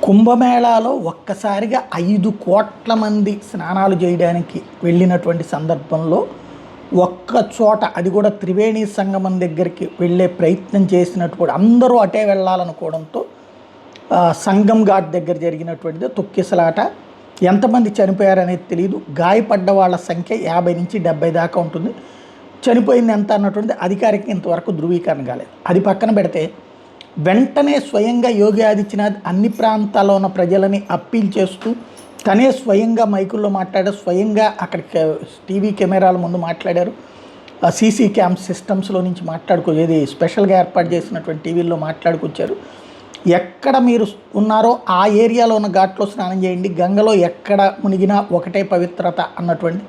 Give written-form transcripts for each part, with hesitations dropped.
కుంభమేళాలో ఒక్కసారిగా 5 కోట్ల మంది స్నానాలు చేయడానికి వెళ్ళినటువంటి సందర్భంలో ఒక్క చోట అది కూడా త్రివేణి సంగమం దగ్గరికి వెళ్ళే ప్రయత్నం చేసినటువంటి అందరూ అటే వెళ్ళాలనుకోవడంతో సంగం ఘాట్ దగ్గర జరిగినటువంటిది తొక్కిసలాట. ఎంతమంది చనిపోయారనేది తెలియదు. గాయపడ్డ వాళ్ళ సంఖ్య 50 నుంచి 70 దాకా ఉంటుంది. చనిపోయింది ఎంత అన్నటువంటిది అధికారికంగా ఇంతవరకు ధృవీకరణ కాలేదు. అది పక్కన పెడితే వెంటనే స్వయంగా యోగి ఆదిత్యనాథ్ అన్ని ప్రాంతాల్లో ఉన్న ప్రజలని అప్పీల్ చేస్తూ తనే స్వయంగా మైకుల్లో మాట్లాడారు. స్వయంగా అక్కడ టీవీ కెమెరాల ముందు మాట్లాడారు. సీసీ క్యామ్ సిస్టమ్స్లో నుంచి ఏది స్పెషల్గా ఏర్పాటు చేసినటువంటి టీవీల్లో మాట్లాడుకొచ్చారు. ఎక్కడ మీరు ఉన్నారో ఆ ఏరియాలో ఉన్న ఘాట్లో స్నానం చేయండి, గంగలో ఎక్కడ మునిగినా ఒకటే పవిత్రత అన్నటువంటి.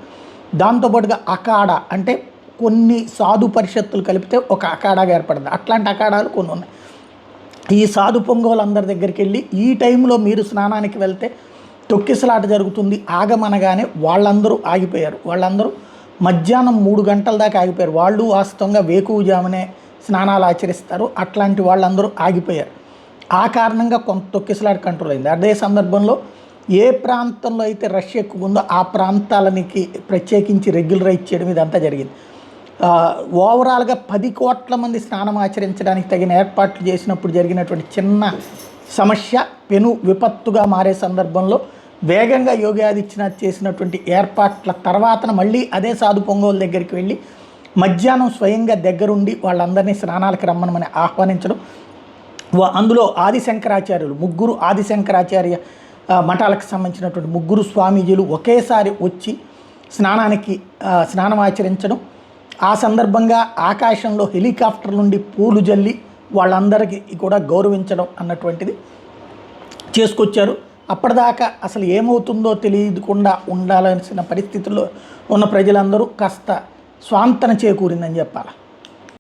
దాంతోపాటుగా అఖాడా అంటే కొన్ని సాధు పరిషత్తులు కలిపితే ఒక అఖాడాగా ఏర్పడింది. అట్లాంటి అఖాడాలు కొన్ని ఉన్నాయి. ఈ సాధు పొంగోలందరి దగ్గరికి వెళ్ళి ఈ టైంలో మీరు స్నానానికి వెళ్తే తొక్కిసలాట జరుగుతుంది ఆగమనగానే వాళ్ళందరూ ఆగిపోయారు. వాళ్ళందరూ మధ్యాహ్నం 3 గంటల దాకా ఆగిపోయారు. వాళ్ళు వాస్తవంగా వేకువజామునే స్నానాలు ఆచరిస్తారు. అట్లాంటి వాళ్ళందరూ ఆగిపోయారు. ఆ కారణంగా కొంత తొక్కిసలాట కంట్రోల్ అయింది. అదే సందర్భంలో ఏ ప్రాంతంలో అయితే రష్ ఎక్కువ ఉందో ఆ ప్రాంతాలనికి ప్రత్యేకించి రెగ్యులరైజ్ చేయడం ఇదంతా జరిగింది. ఓవరాల్గా 10 కోట్ల మంది స్నానం ఆచరించడానికి తగిన ఏర్పాట్లు చేసినప్పుడు జరిగినటువంటి చిన్న సమస్య పెను విపత్తుగా మారే సందర్భంలో వేగంగా యోగి ఆదిత్యనాథ్ చేసినటువంటి ఏర్పాట్ల తర్వాత మళ్ళీ అదే సాధు పొంగోలు దగ్గరికి వెళ్ళి మధ్యాహ్నం స్వయంగా దగ్గరుండి వాళ్ళందరినీ స్నానాలకు రమ్మనమని ఆహ్వానించడం. అందులో ఆదిశంకరాచార్యులు 3 ఆదిశంకరాచార్య మఠాలకు సంబంధించినటువంటి 3 స్వామీజీలు ఒకేసారి వచ్చి స్నానం ఆచరించడం. ఆ సందర్భంగా ఆకాశంలో హెలికాప్టర్ నుండి పూలు జల్లి వాళ్ళందరికీ కూడా గౌరవించడం అన్నటువంటిది చేసుకొచ్చారు. అప్పటిదాకా అసలు ఏమవుతుందో తెలియకుండా ఉండాల్సిన పరిస్థితుల్లో ఉన్న ప్రజలందరూ కాస్త స్వాంతన చేకూరిందని చెప్పాలి.